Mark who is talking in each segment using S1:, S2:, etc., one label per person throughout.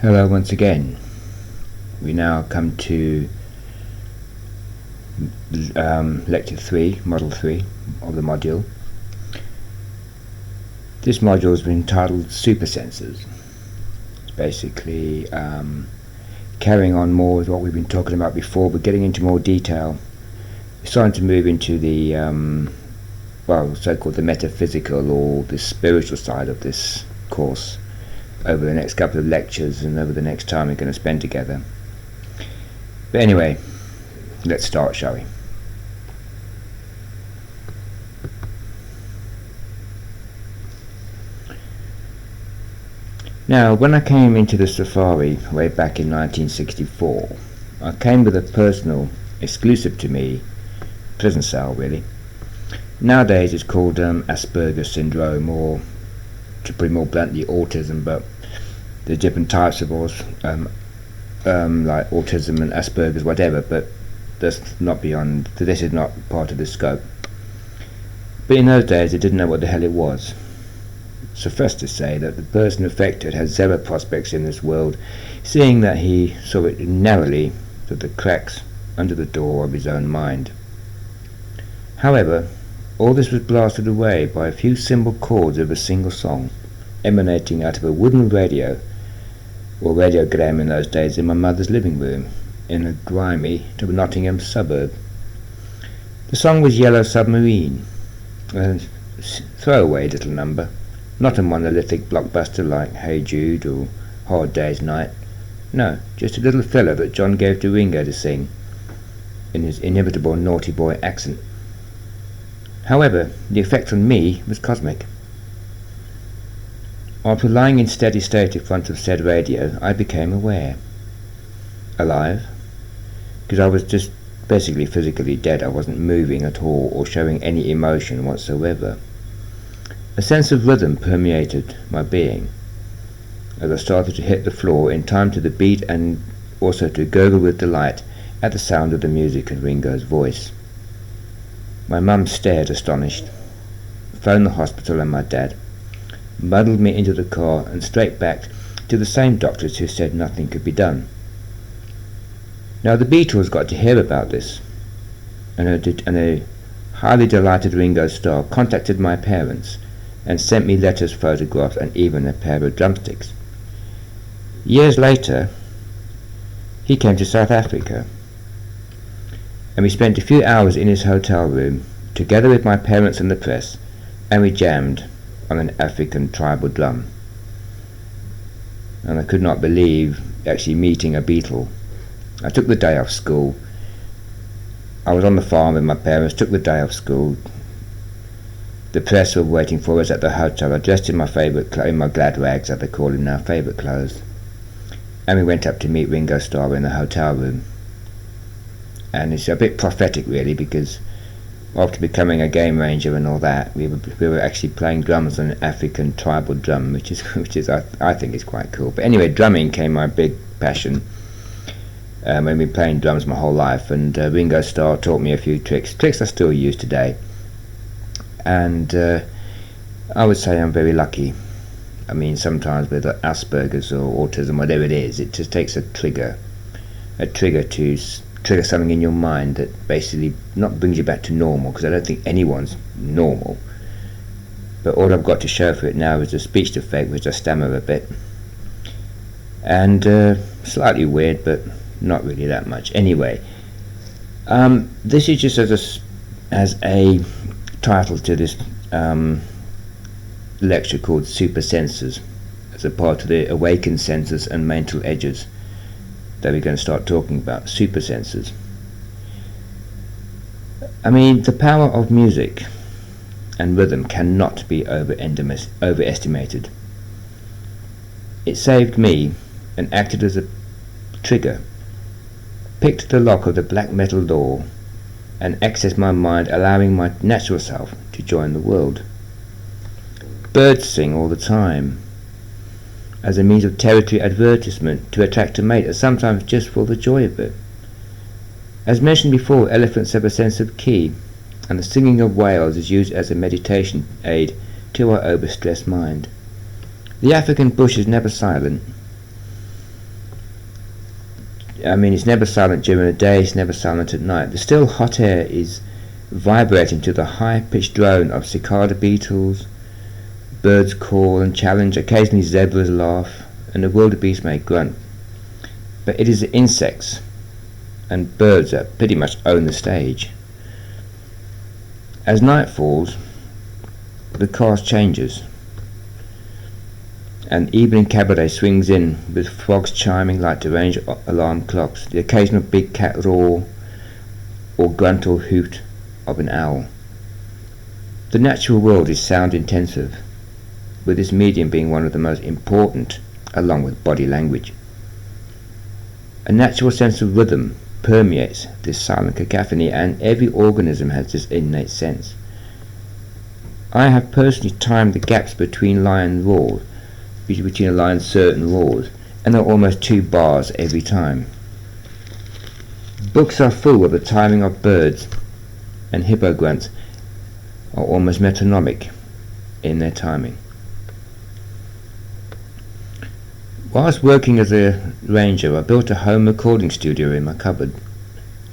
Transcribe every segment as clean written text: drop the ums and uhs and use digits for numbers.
S1: Hello once again. We now come to Lecture 3, Model 3 of the module. This module has been titled Supersenses. It's basically carrying on more with what we've been talking about before, but getting into more detail. We're starting to move into the so-called the metaphysical or the spiritual side of this course over the next couple of lectures and over the next time we're going to spend together. But anyway, let's start, shall we? Now, when I came into the safari way back in 1964, I came with a personal, exclusive to me, prison cell really. Nowadays it's called Asperger's syndrome, or to put it more bluntly, autism, but there's different types of like autism and Asperger's, whatever, but this is not part of the scope. But in those days they didn't know what the hell it was. Suffice to say that the person affected had zero prospects in this world, seeing that he saw it narrowly through the cracks under the door of his own mind. However, all this was blasted away by a few simple chords of a single song, emanating out of a wooden radio, or radiogram in those days, in my mother's living room, in a grimy Nottingham suburb. The song was Yellow Submarine, a throwaway little number, not a monolithic blockbuster like Hey Jude or Hard Day's Night. No, just a little filler that John gave to Ringo to sing, in his inevitable naughty boy accent. However, the effect on me was cosmic. After lying in steady state in front of said radio, I became aware. Alive? Because I was just basically physically dead. I wasn't moving at all or showing any emotion whatsoever. A sense of rhythm permeated my being as I started to hit the floor in time to the beat, and also to gurgle with delight at the sound of the music and Ringo's voice. My mum stared astonished, phoned the hospital, and my dad muddled me into the car and straight back to the same doctors who said nothing could be done. Now the Beatles got to hear about this, and a highly delighted Ringo Starr contacted my parents and sent me letters, photographs, and even a pair of drumsticks. Years later, he came to South Africa, and we spent a few hours in his hotel room, together with my parents and the press, and we jammed on an African tribal drum. And I could not believe actually meeting a Beatle. I took the day off school. I was on the farm with my parents, took the day off school. The press were waiting for us at the hotel. I dressed in my in my glad rags, as they call him now, favourite clothes. And we went up to meet Ringo Starr in the hotel room. And it's a bit prophetic really, because after becoming a game ranger and all that, we were actually playing drums on an African tribal drum, which is I think is quite cool. But anyway, drumming came my big passion. I've been playing drums my whole life, and Ringo Starr taught me a few tricks I still use today. And I would say I'm very lucky. I mean, sometimes with Asperger's or autism, whatever it is, it just takes a trigger to trigger something in your mind that basically not brings you back to normal, because I don't think anyone's normal, but all I've got to show for it now is a speech defect, which I stammer a bit, and slightly weird, but not really that much. Anyway, this is just as a title to this lecture called Supersenses, as a part of the awakened senses and mental edges that we're going to start talking about. Supersenses. I mean, the power of music and rhythm cannot be overestimated. It saved me and acted as a trigger, picked the lock of the black metal door, and accessed my mind, allowing my natural self to join the world. Birds sing all the time, as a means of territory advertisement to attract a mate, and sometimes just for the joy of it. As mentioned before, elephants have a sense of key, and the singing of whales is used as a meditation aid to our overstressed mind. The African bush is never silent. I mean, it's never silent during the day, it's never silent at night. The still hot air is vibrating to the high-pitched drone of cicada beetles, birds call and challenge, occasionally zebras laugh, and the wildebeest may grunt. But it is the insects and birds that pretty much own the stage. As night falls, the cast changes, and evening cabaret swings in with frogs chiming like deranged alarm clocks, the occasional big cat roar or grunt or hoot of an owl. The natural world is sound intensive, with this medium being one of the most important, along with body language. A natural sense of rhythm permeates this silent cacophony, and every organism has this innate sense. I have personally timed the gaps between lion roars, between a lion's certain roars, and there are almost 2 bars every time. Books are full of the timing of birds, and hippo grunts are almost metronomic in their timing. Whilst working as a ranger, I built a home recording studio in my cupboard,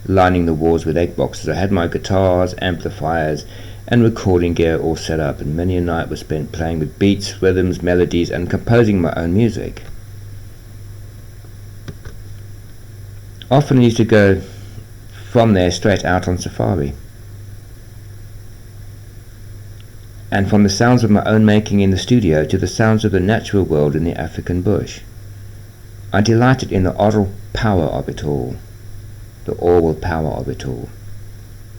S1: lining the walls with egg boxes. I had my guitars, amplifiers, and recording gear all set up, and many a night was spent playing with beats, rhythms, melodies, and composing my own music. Often I used to go from there straight out on safari, and from the sounds of my own making in the studio to the sounds of the natural world in the African bush. I delighted in the oral power of it all, the oral power of it all.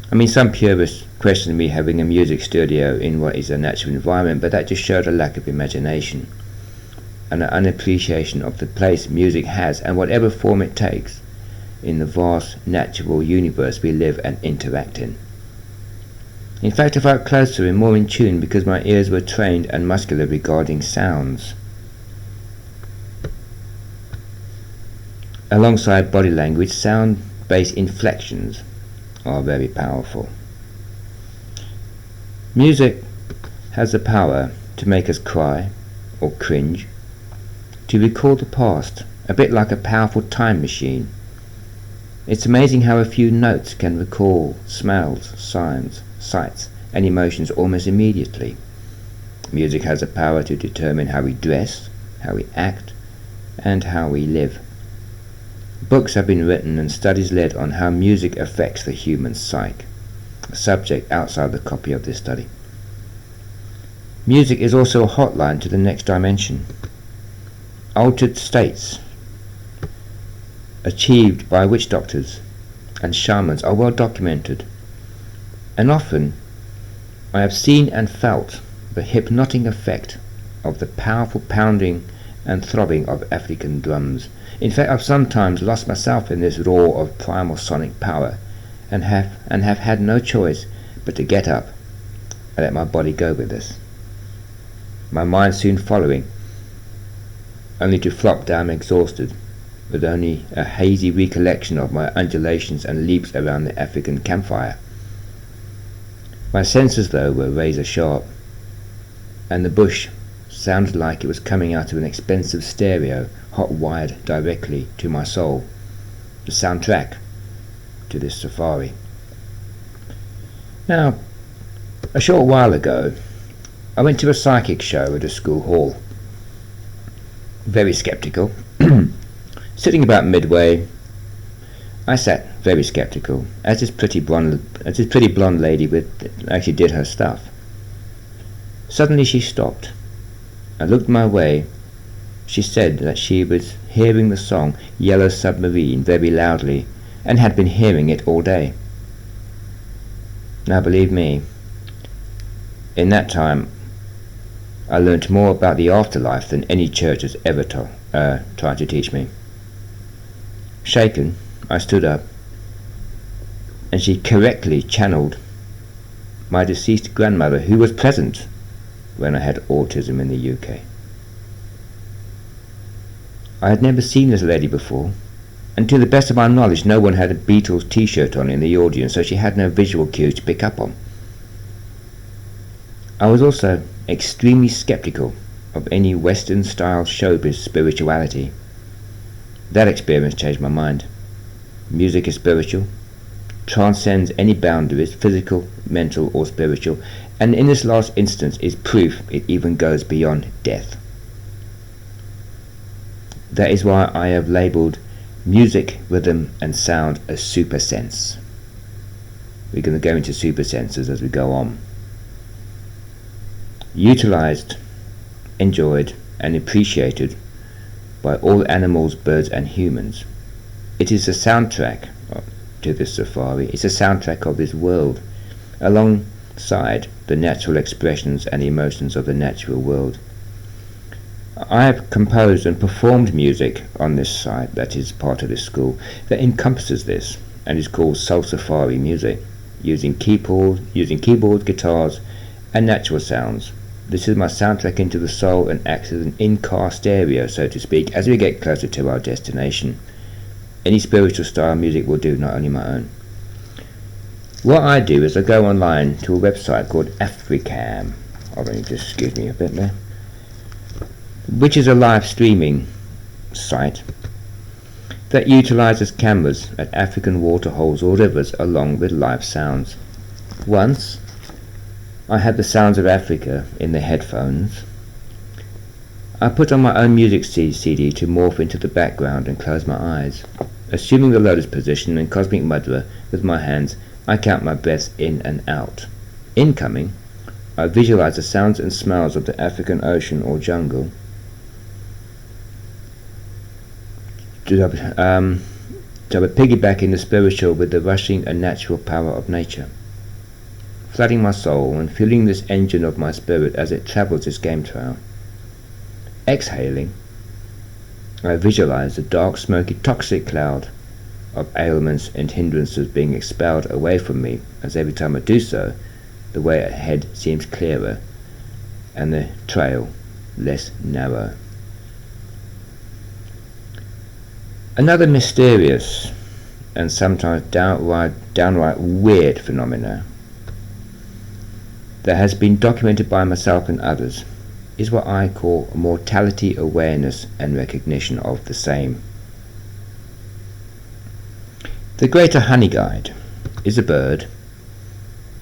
S1: I mean, some purists question me having a music studio in what is a natural environment, but that just showed a lack of imagination and an unappreciation of the place music has, and whatever form it takes, in the vast natural universe we live and interact in. In fact, I felt closer and more in tune because my ears were trained and muscular regarding sounds. Alongside body language, sound-based inflections are very powerful. Music has the power to make us cry or cringe, to recall the past, a bit like a powerful time machine. It's amazing how a few notes can recall smells, signs, sights, and emotions almost immediately. Music has the power to determine how we dress, how we act, and how we live. Books have been written and studies led on how music affects the human psyche, a subject outside the copy of this study. Music is also a hotline to the next dimension. Altered states achieved by witch doctors and shamans are well documented, and often I have seen and felt the hypnotic effect of the powerful pounding and throbbing of African drums. In fact, I've sometimes lost myself in this roar of primal sonic power, and have had no choice but to get up and let my body go with this, my mind soon following, only to flop down exhausted, with only a hazy recollection of my undulations and leaps around the African campfire. My senses, though, were razor sharp, and the bush sounded like it was coming out of an expensive stereo, hot-wired directly to my soul, the soundtrack to this safari. Now, a short while ago, I went to a psychic show at a school hall. Very skeptical. Sitting about midway, I sat very skeptical, as this pretty blonde lady actually did her stuff. Suddenly she stopped. I looked my way. She said that she was hearing the song Yellow Submarine very loudly, and had been hearing it all day. Now believe me, in that time I learnt more about the afterlife than any church has ever tried to teach me. Shaken, I stood up, and she correctly channeled my deceased grandmother, who was present when I had autism in the UK. I had never seen this lady before, and to the best of my knowledge no one had a Beatles t-shirt on in the audience, so she had no visual cues to pick up on. I was also extremely skeptical of any Western-style showbiz spirituality. That experience changed my mind. Music is spiritual, transcends any boundaries, physical, mental or spiritual, and in this last instance is proof it even goes beyond death. That is why I have labelled music, rhythm and sound a supersense. We're going to go into supersenses as we go on. Utilised, enjoyed and appreciated by all animals, birds and humans. It is a soundtrack to this safari. It's a soundtrack of this world, alongside the natural expressions and emotions of the natural world. I have composed and performed music on this site that is part of this school that encompasses this and is called Soul Safari music, using keyboard, guitars and natural sounds. This is my soundtrack into the soul and acts as an in-car stereo, so to speak, as we get closer to our destination. Any spiritual style music will do, not only my own. What I do is I go online to a website called Africam. Hold on, just excuse me a bit there. Which is a live streaming site that utilises cameras at African waterholes or rivers along with live sounds. Once I had the sounds of Africa in the headphones. I put on my own music CD to morph into the background and close my eyes. Assuming the lotus position and cosmic mudra with my hands, I count my breaths in and out. Incoming, I visualize the sounds and smells of the African ocean or jungle. To piggyback in the spiritual with the rushing and natural power of nature, flooding my soul and fueling this engine of my spirit as it travels this game trail. Exhaling, I visualize the dark, smoky, toxic cloud of ailments and hindrances being expelled away from me, as every time I do so, the way ahead seems clearer and the trail less narrow. Another mysterious and sometimes downright weird phenomena that has been documented by myself and others is what I call mortality awareness and recognition of the same. The greater honey guide is a bird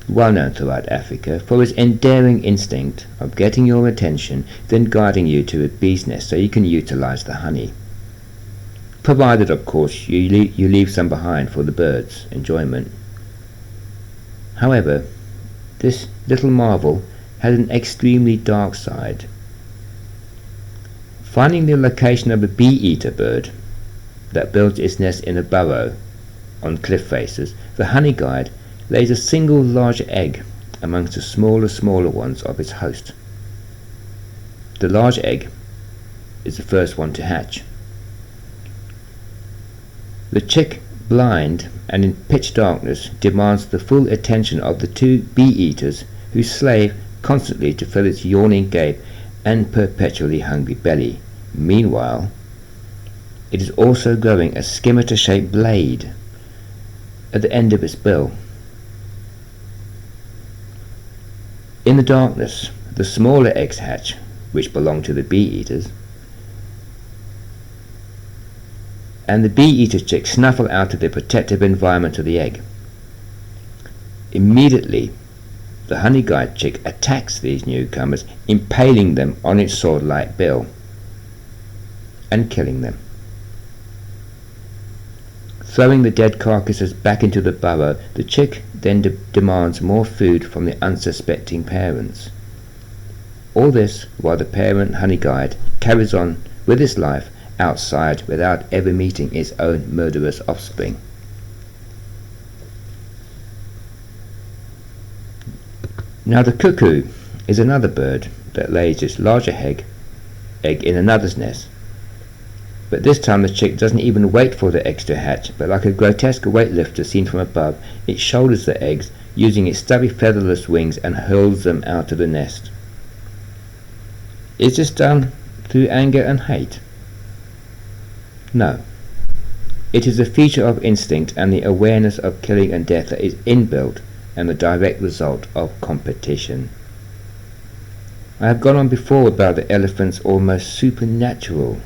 S1: well known throughout Africa for its endearing instinct of getting your attention, then guiding you to a bee's nest so you can utilize the honey. Provided, of course, you leave some behind for the bird's enjoyment. However, this little marvel has an extremely dark side. Finding the location of a bee-eater bird that builds its nest in a burrow on cliff faces, the honey guide lays a single large egg amongst the smaller ones of its host. The large egg is the first one to hatch. The chick, blind and in pitch darkness, demands the full attention of the two bee-eaters who slave constantly to fill its yawning gape and perpetually hungry belly. Meanwhile, it is also growing a scimitar-shaped blade at the end of its bill. In the darkness, the smaller eggs hatch, which belong to the bee-eaters, and the bee-eater chicks snuffle out of the protective environment of the egg. Immediately, the honey guide chick attacks these newcomers, impaling them on its sword-like bill and killing them. Throwing the dead carcasses back into the burrow, the chick then demands more food from the unsuspecting parents. All this while the parent honey guide carries on with its life outside without ever meeting its own murderous offspring. Now the cuckoo is another bird that lays its larger egg in another's nest, but this time the chick doesn't even wait for the eggs to hatch, but like a grotesque weightlifter seen from above, it shoulders the eggs using its stubby featherless wings and hurls them out of the nest. Is this done through anger and hate? No. It is a feature of instinct and the awareness of killing and death that is inbuilt and the direct result of competition. I have gone on before about the elephant's almost supernatural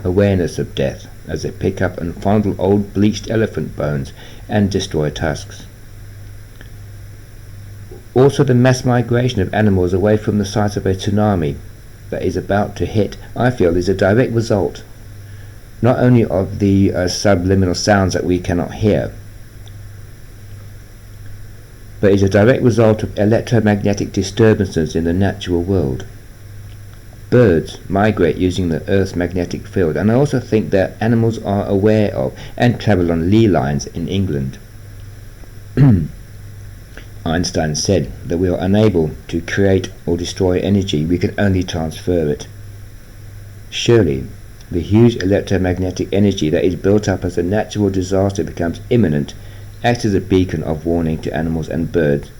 S1: awareness of death as they pick up and fondle old bleached elephant bones and destroy tusks. Also, the mass migration of animals away from the site of a tsunami that is about to hit, I feel, is a direct result not only of the subliminal sounds that we cannot hear, but is a direct result of electromagnetic disturbances in the natural world. Birds migrate using the Earth's magnetic field, and I also think that animals are aware of and travel on ley lines in England. Einstein said that we are unable to create or destroy energy, we can only transfer it. Surely, the huge electromagnetic energy that is built up as a natural disaster becomes imminent acts as a beacon of warning to animals and birds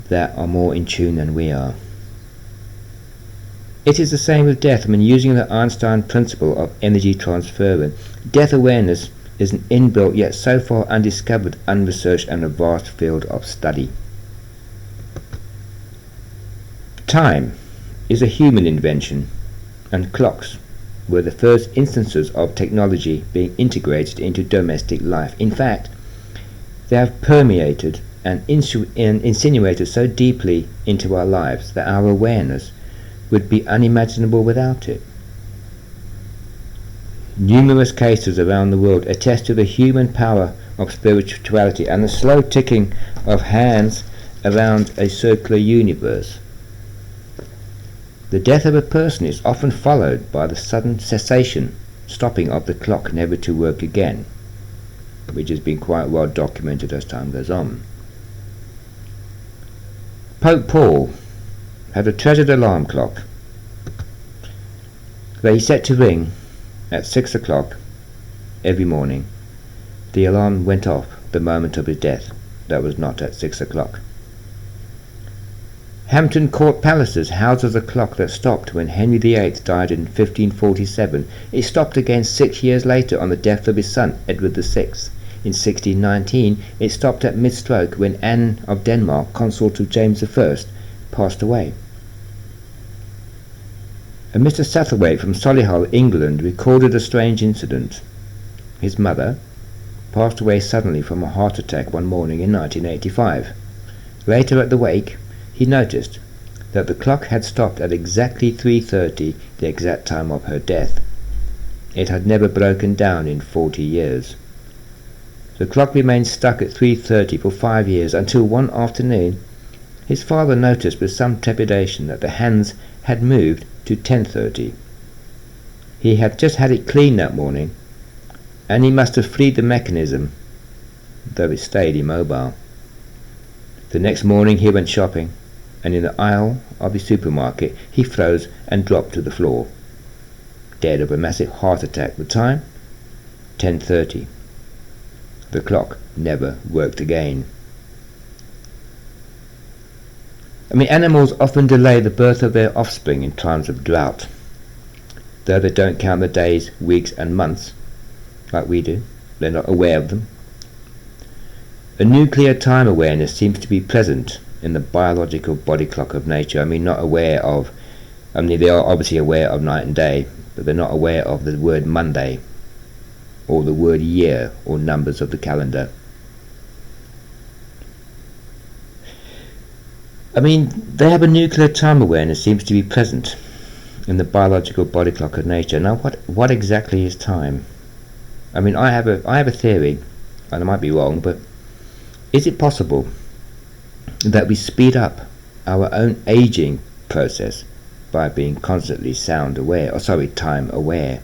S1: that are more in tune than we are. It is the same with death. Using the Einstein principle of energy transference, death awareness is an inbuilt yet so far undiscovered, unresearched and a vast field of study. Time is a human invention, and clocks were the first instances of technology being integrated into domestic life. In fact, they have permeated and insinuated so deeply into our lives that our awareness would be unimaginable without it. Numerous cases around the world attest to the human power of spirituality and the slow ticking of hands around a circular universe. The death of a person is often followed by the sudden cessation, stopping of the clock never to work again, which has been quite well documented as time goes on. Pope Paul had a treasured alarm clock that he set to ring at 6 o'clock every morning. The alarm went off the moment of his death. That was not at 6 o'clock. Hampton Court Palaces houses a clock that stopped when Henry VIII died in 1547. It stopped again 6 years later on the death of his son, Edward VI. In 1619, it stopped at mid-stroke when Anne of Denmark, consort of James I, passed away. And Mr. Satterthwaite from Solihull, England, recorded a strange incident. His mother passed away suddenly from a heart attack one morning in 1985. Later at the wake, he noticed that the clock had stopped at exactly 3:30, the exact time of her death. It had never broken down in 40 years. The clock remained stuck at 3:30 for 5 years until one afternoon his father noticed with some trepidation that the hands had moved to 10:30. He had just had it cleaned that morning, and he must have freed the mechanism, though it stayed immobile. The next morning he went shopping, and in the aisle of the supermarket he froze and dropped to the floor, dead of a massive heart attack. The time? 10:30. The clock never worked again. Animals often delay the birth of their offspring in times of drought, though they don't count the days, weeks and months like we do. They're not aware of them. A nuclear time awareness seems to be present in the biological body clock of nature. Not aware of, they are obviously aware of night and day, but they're not aware of the word Monday, or the word year, or numbers of the calendar. They have a nuclear time awareness seems to be present in the biological body clock of nature. Now, what exactly is time? I have a theory, and I might be wrong, but is it possible that we speed up our own aging process by being constantly time aware,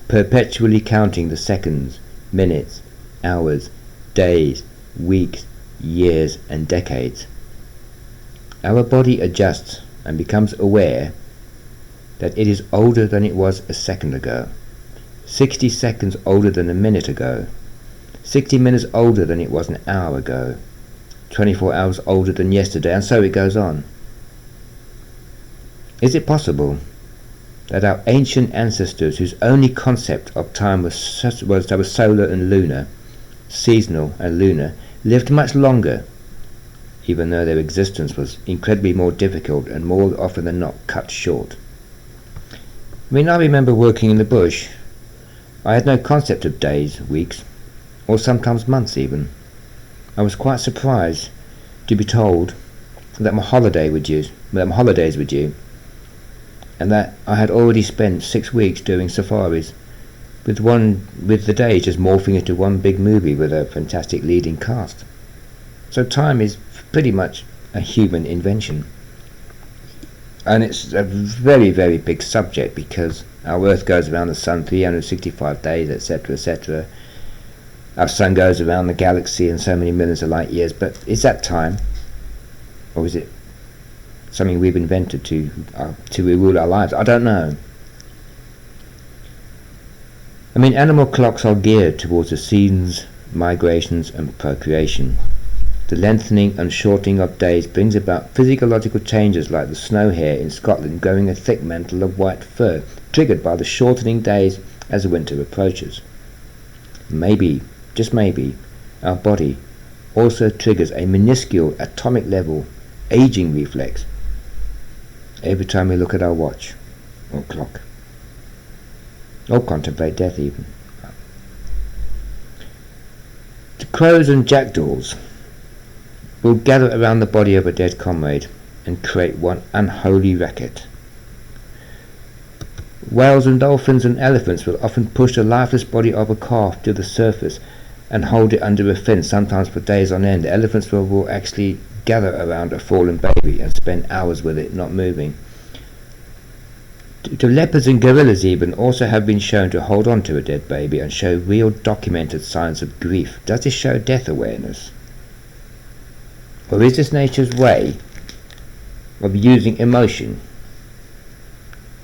S1: perpetually counting the seconds, minutes, hours, days, weeks, years and decades? Our body adjusts and becomes aware that it is older than it was a second ago, 60 seconds older than a minute ago, 60 minutes older than it was an hour ago, 24 hours older than yesterday, and so it goes on. Is it possible that our ancient ancestors, whose only concept of time was solar and lunar, seasonal and lunar, lived much longer, even though their existence was incredibly more difficult and more often than not cut short? I mean, I remember working in the bush. I had no concept of days, weeks, or sometimes months even. I was quite surprised to be told that my holidays were due, and that I had already spent 6 weeks doing safaris, with the days just morphing into one big movie with a fantastic leading cast. So time is pretty much a human invention. And it's a very, very big subject because our Earth goes around the Sun 365 days, etc., etc. Our Sun goes around the galaxy in so many millions of light years, but is that time? Or is it something we've invented to rule our lives? I don't know. I mean, animal clocks are geared towards the seasons, migrations and procreation. The lengthening and shortening of days brings about physiological changes like the snow hare in Scotland growing a thick mantle of white fur, triggered by the shortening days as the winter approaches. Maybe, just maybe, our body also triggers a minuscule atomic level aging reflex every time we look at our watch or clock, or contemplate death even. The crows and jackdaws will gather around the body of a dead comrade and create one unholy racket. Whales and dolphins and elephants will often push the lifeless body of a calf to the surface and hold it under a fence, sometimes for days on end. Elephants will actually gather around a fallen baby and spend hours with it, not moving. To leopards and gorillas even also have been shown to hold on to a dead baby and show real documented signs of grief. Does this show death awareness? Or is this nature's way of using emotion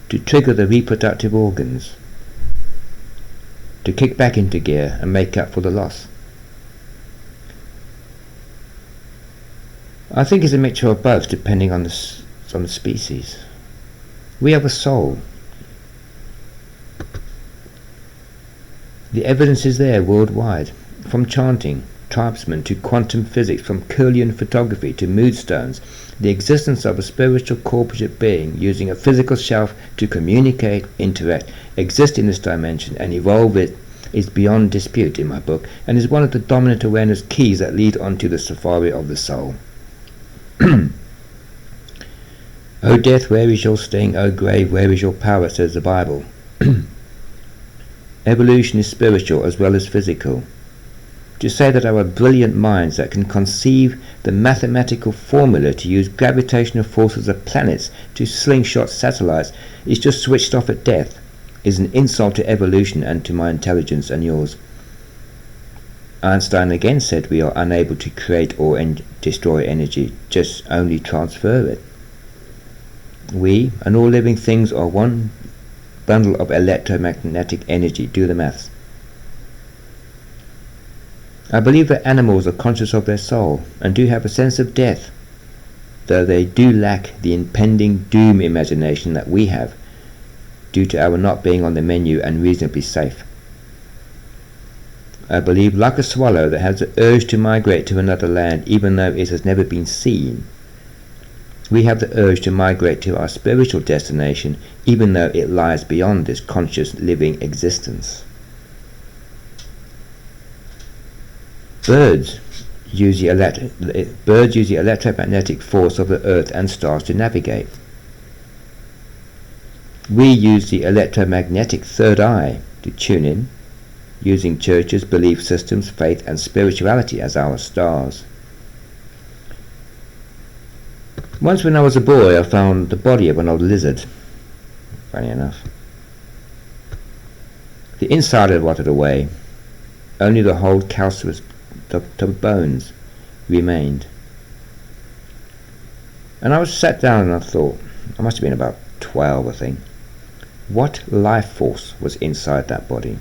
S1: to trigger the reproductive organs, to kick back into gear and make up for the loss? I think it's a mixture of both, depending on the species. We have a soul. The evidence is there worldwide, from chanting, tribesmen to quantum physics, from Kirlian photography to mood stones. The existence of a spiritual corporate being using a physical self to communicate, interact, exist in this dimension and evolve it is beyond dispute in my book, and is one of the dominant awareness keys that lead on to the safari of the soul. O death, where is your sting? O grave, where is your power? Says the Bible. Evolution is spiritual as well as physical. To say that our brilliant minds that can conceive the mathematical formula to use gravitational forces of planets to slingshot satellites is just switched off at death is an insult to evolution and to my intelligence and yours. Einstein again said we are unable to create or destroy energy, just only transfer it. We and all living things are one bundle of electromagnetic energy. Do the maths. I believe that animals are conscious of their soul and do have a sense of death, though they do lack the impending doom imagination that we have, due to our not being on the menu and reasonably safe. I believe, like a swallow that has the urge to migrate to another land even though it has never been seen, we have the urge to migrate to our spiritual destination even though it lies beyond this conscious living existence. Birds use the electromagnetic force of the earth and stars to navigate. We use the electromagnetic third eye to tune in, using churches, belief systems, faith and spirituality as our stars. Once when I was a boy, I found the body of an old lizard. Funny enough. The inside had rotted away. Only the whole calcareous the bones remained. And I was sat down and I thought, I must have been about 12, I think. What life force was inside that body,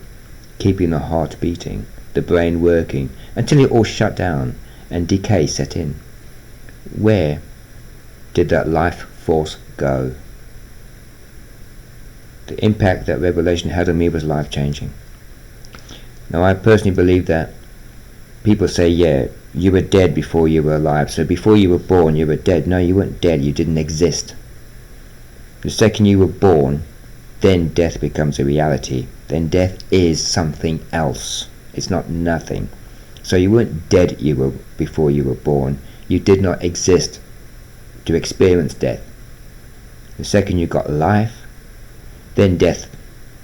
S1: keeping the heart beating, the brain working, until it all shut down and decay set in? Where did that life force go? The impact that revelation had on me was life-changing. Now, I personally believe that people say, yeah, you were dead before you were alive, so before you were born you were dead. No, you weren't dead, you didn't exist. The second you were born, then death becomes a reality. Then death is something else. It's not nothing. So you weren't dead before you were born. You did not exist to experience death. The second you got life, then death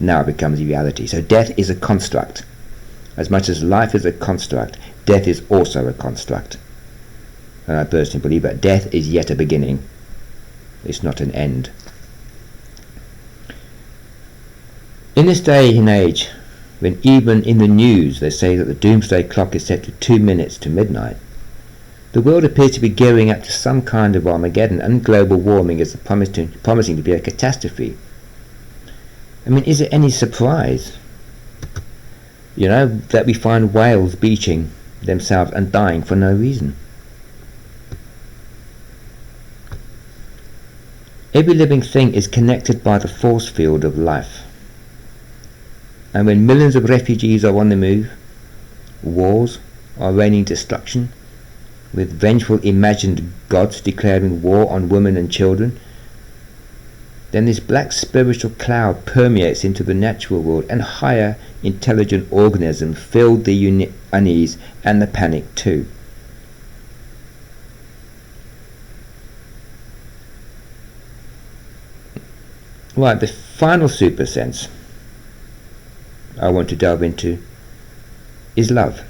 S1: now becomes a reality. So death is a construct. As much as life is a construct, death is also a construct. And I personally believe that death is yet a beginning. It's not an end. In this day and age, when even in the news they say that the doomsday clock is set to 2 minutes to midnight, the world appears to be gearing up to some kind of Armageddon, and global warming is promising to be a catastrophe. I mean, is it any surprise, that we find whales beaching themselves and dying for no reason? Every living thing is connected by the force field of life. And when millions of refugees are on the move, wars are raining destruction, with vengeful imagined gods declaring war on women and children, then this black spiritual cloud permeates into the natural world, and higher intelligent organisms feel the unease and the panic too. Right, the final super sense I want to delve into is love.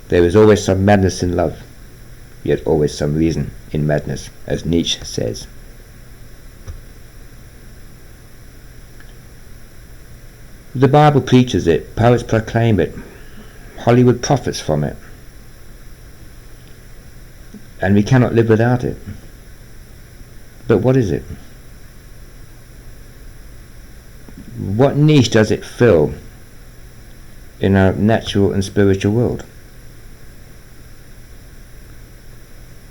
S1: There is always some madness in love, yet always some reason in madness, as Nietzsche says. The Bible preaches it, poets proclaim it, Hollywood profits from it, and we cannot live without it. But what is it? What niche does it fill in our natural and spiritual world?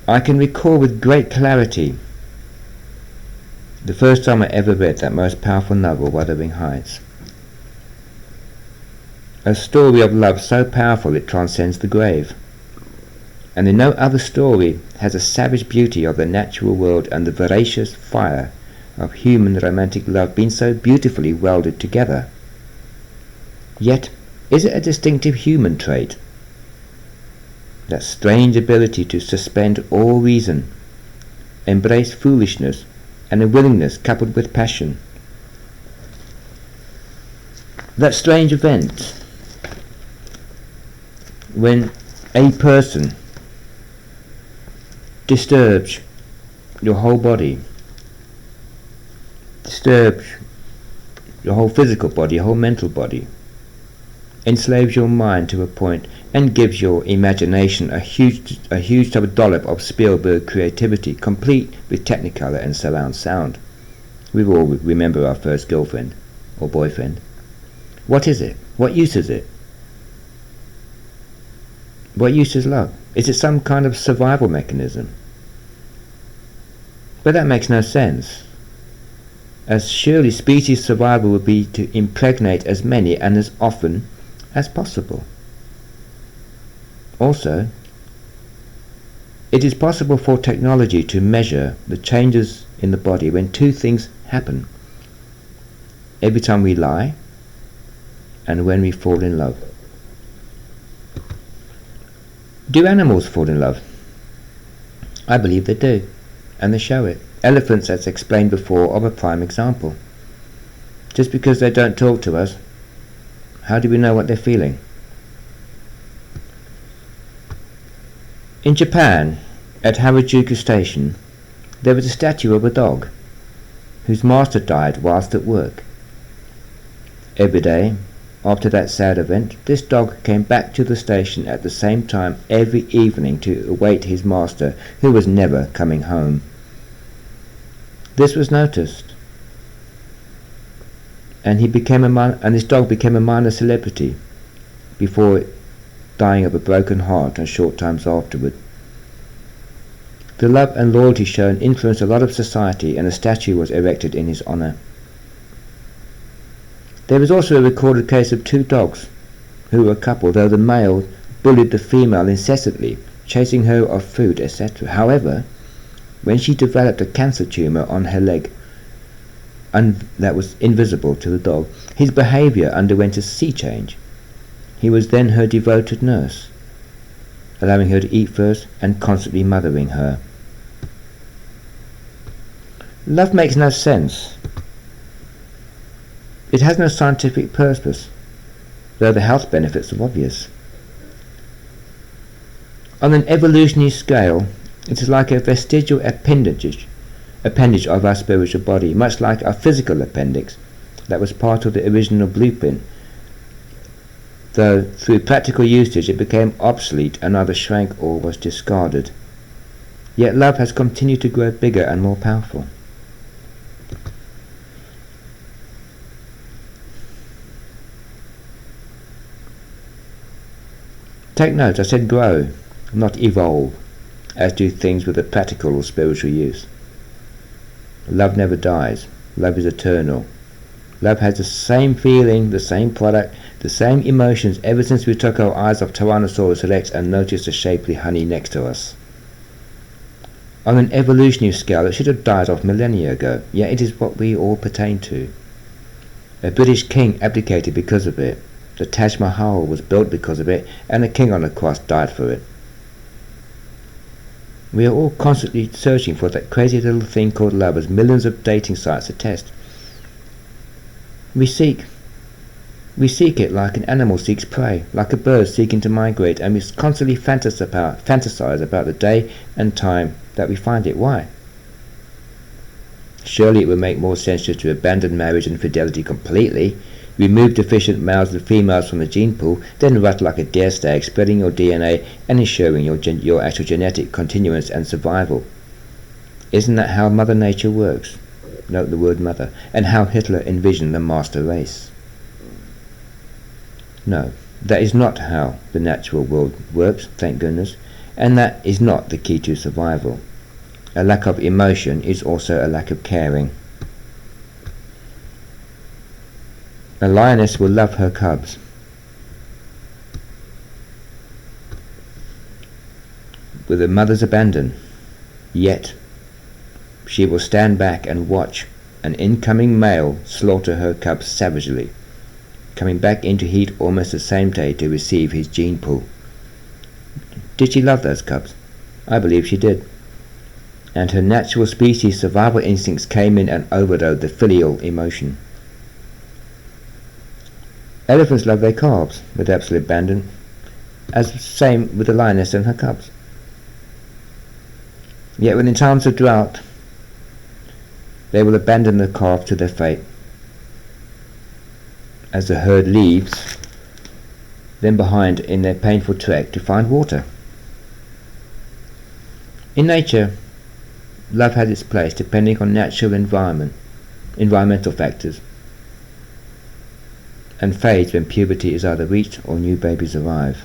S1: I can recall with great clarity the first time I ever read that most powerful novel, Wuthering Heights. A story of love so powerful it transcends the grave. And in no other story has the savage beauty of the natural world and the voracious fire of human romantic love been so beautifully welded together. Yet, is it a distinctive human trait? That strange ability to suspend all reason, embrace foolishness, and a willingness coupled with passion. That strange event when a person disturbs your whole body, disturbs your whole physical body, your whole mental body, enslaves your mind to a point, and gives your imagination a huge type of dollop of Spielberg creativity, complete with Technicolor and surround sound. We all remember our first girlfriend or boyfriend. What is it? What use is it? What use is love? Is it some kind of survival mechanism? But that makes no sense, as surely species survival would be to impregnate as many and as often as possible. Also, it is possible for technology to measure the changes in the body when two things happen: every time we lie and when we fall in love. Do animals fall in love? I believe they do, and they show it. Elephants, as explained before, are a prime example. Just because they don't talk to us, how do we know what they're feeling? In Japan, at Harajuku Station, there was a statue of a dog whose master died whilst at work. Every day, after that sad event, this dog came back to the station at the same time every evening to await his master, who was never coming home. This was noticed, and this dog became a minor celebrity before dying of a broken heart a short times afterward. The love and loyalty shown influenced a lot of society, and a statue was erected in his honor. There is also a recorded case of two dogs who were a couple, though the male bullied the female incessantly, chasing her of food, etc. However, when she developed a cancer tumor on her leg, that was invisible to the dog. His behaviour underwent a sea change. He was then her devoted nurse, allowing her to eat first and constantly mothering her. Love makes no sense. It has no scientific purpose, though the health benefits are obvious. On an evolutionary scale, it is like a vestigial appendage of our spiritual body, much like our physical appendix that was part of the original blueprint, though through practical usage it became obsolete and either shrank or was discarded. Yet love has continued to grow bigger and more powerful. Take note, I said grow, not evolve, as do things with a practical or spiritual use. Love never dies. Love is eternal. Love has the same feeling, the same product, the same emotions ever since we took our eyes off Tyrannosaurus Rex and noticed the shapely honey next to us. On an evolutionary scale, it should have died off millennia ago, yet it is what we all pertain to. A British king abdicated because of it. The Taj Mahal was built because of it, and a king on the cross died for it. We are all constantly searching for that crazy little thing called love, as millions of dating sites attest. We seek it like an animal seeks prey, like a bird seeking to migrate, and we constantly fantasize about the day and time that we find it. Why? Surely it would make more sense just to abandon marriage and fidelity completely, remove deficient males and females from the gene pool, then rut like a dare stag, spreading your DNA and ensuring your actual genetic continuance and survival. Isn't that how Mother Nature works? Note the word mother. And how Hitler envisioned the master race. No, that is not how the natural world works, thank goodness, and that is not the key to survival. A lack of emotion is also a lack of caring. A lioness will love her cubs. With a mother's abandon, yet she will stand back and watch an incoming male slaughter her cubs savagely, coming back into heat almost the same day to receive his gene pool. Did she love those cubs? I believe she did. And her natural species survival instincts came in and overrode the filial emotion. Elephants love their calves with absolute abandon, as the same with the lioness and her cubs. Yet when in times of drought, they will abandon the calf to their fate, as the herd leaves them behind in their painful trek to find water. In nature, love has its place depending on natural environmental factors, and fades when puberty is either reached or new babies arrive.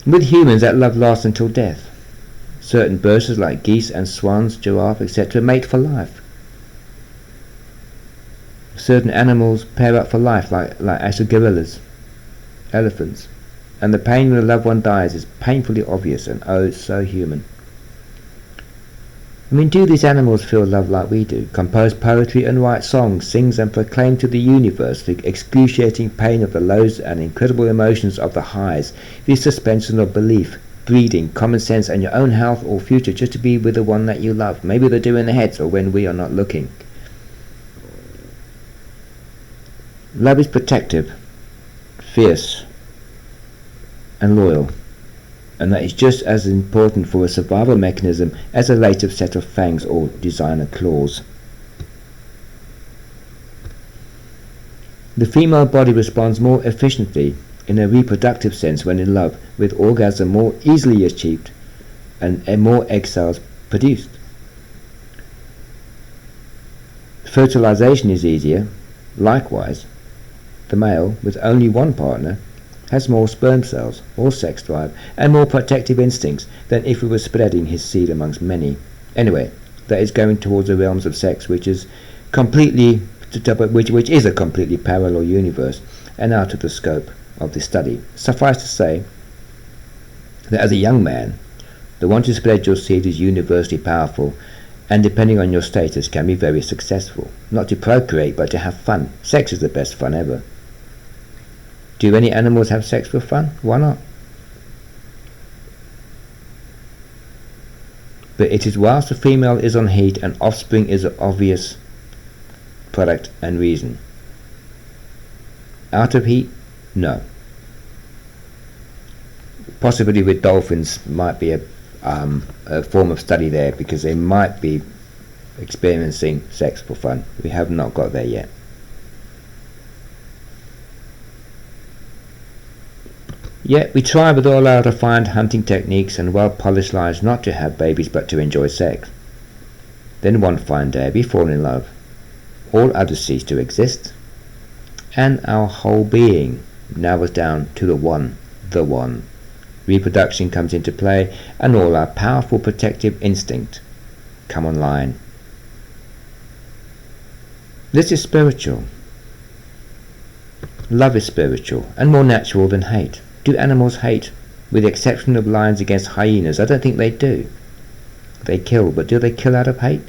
S1: With humans, that love lasts until death. Certain birds like geese and swans, giraffe, etc. mate for life. Certain animals pair up for life, like actual gorillas, elephants, and the pain when a loved one dies is painfully obvious and oh, it's so human. I mean, do these animals feel love like we do? Compose poetry and write songs, sing and proclaim to the universe the excruciating pain of the lows and incredible emotions of the highs, the suspension of belief, breeding, common sense and your own health or future just to be with the one that you love. Maybe they do in their heads or when we are not looking. Love is protective, fierce and loyal, and that is just as important for a survival mechanism as a later set of fangs or designer claws. The female body responds more efficiently in a reproductive sense when in love, with orgasm more easily achieved and more egg cells produced. Fertilization is easier. Likewise, the male with only one partner has more sperm cells, more sex drive, and more protective instincts than if he were spreading his seed amongst many. Anyway, that is going towards the realms of sex, which is a completely parallel universe and out of the scope of this study. Suffice to say that as a young man, the want to spread your seed is universally powerful, and depending on your status can be very successful. Not to procreate, but to have fun. Sex is the best fun ever. Do any animals have sex for fun? Why not? But it is whilst the female is on heat and offspring is an obvious product and reason. Out of heat? No. Possibly with dolphins might be a form of study there, because they might be experiencing sex for fun. We have not got there yet. Yet we try with all our refined hunting techniques and well-polished lives not to have babies but to enjoy sex. Then one fine day we fall in love. All others cease to exist, and our whole being narrows down to the one. Reproduction comes into play, and all our powerful protective instinct come online. This is spiritual. Love is spiritual and more natural than hate. Do animals hate? With the exception of lions against hyenas, I don't think they do. They kill, but do they kill out of hate?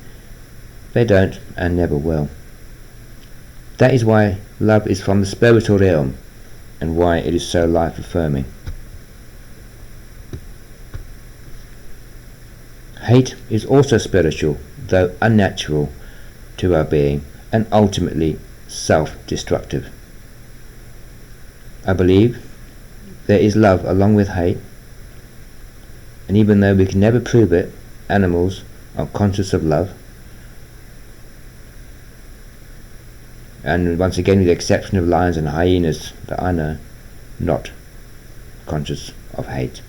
S1: They don't, and never will. That is why love is from the spiritual realm, and why it is so life-affirming. Hate is also spiritual, though unnatural to our being, and ultimately self-destructive. I believe there is love along with hate, and even though we can never prove it, animals are conscious of love, and once again with the exception of lions and hyenas that I know, not conscious of hate.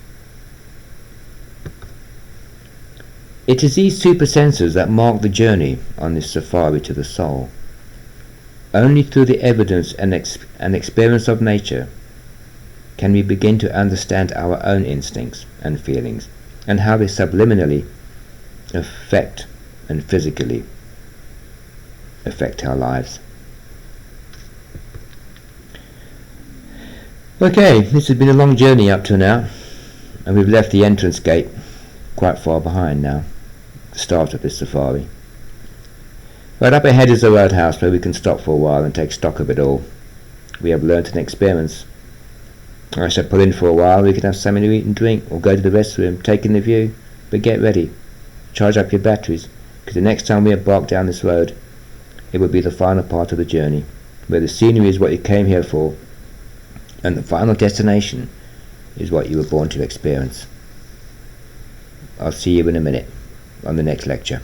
S1: It is these supersenses that mark the journey on this safari to the soul. Only through the evidence and experience of nature can we begin to understand our own instincts and feelings, and how they subliminally affect and physically affect our lives. Okay, this has been a long journey up to now, and we've left the entrance gate quite far behind now, the start of this safari. Right up ahead is the roadhouse where we can stop for a while and take stock of it all. We have learnt and experienced. I shall pull in for a while. We can have something to eat and drink, or go to the restroom, take in the view. But get ready, charge up your batteries, because the next time we embark down this road, it will be the final part of the journey, where the scenery is what you came here for, and the final destination is what you were born to experience. I'll see you in a minute on the next lecture.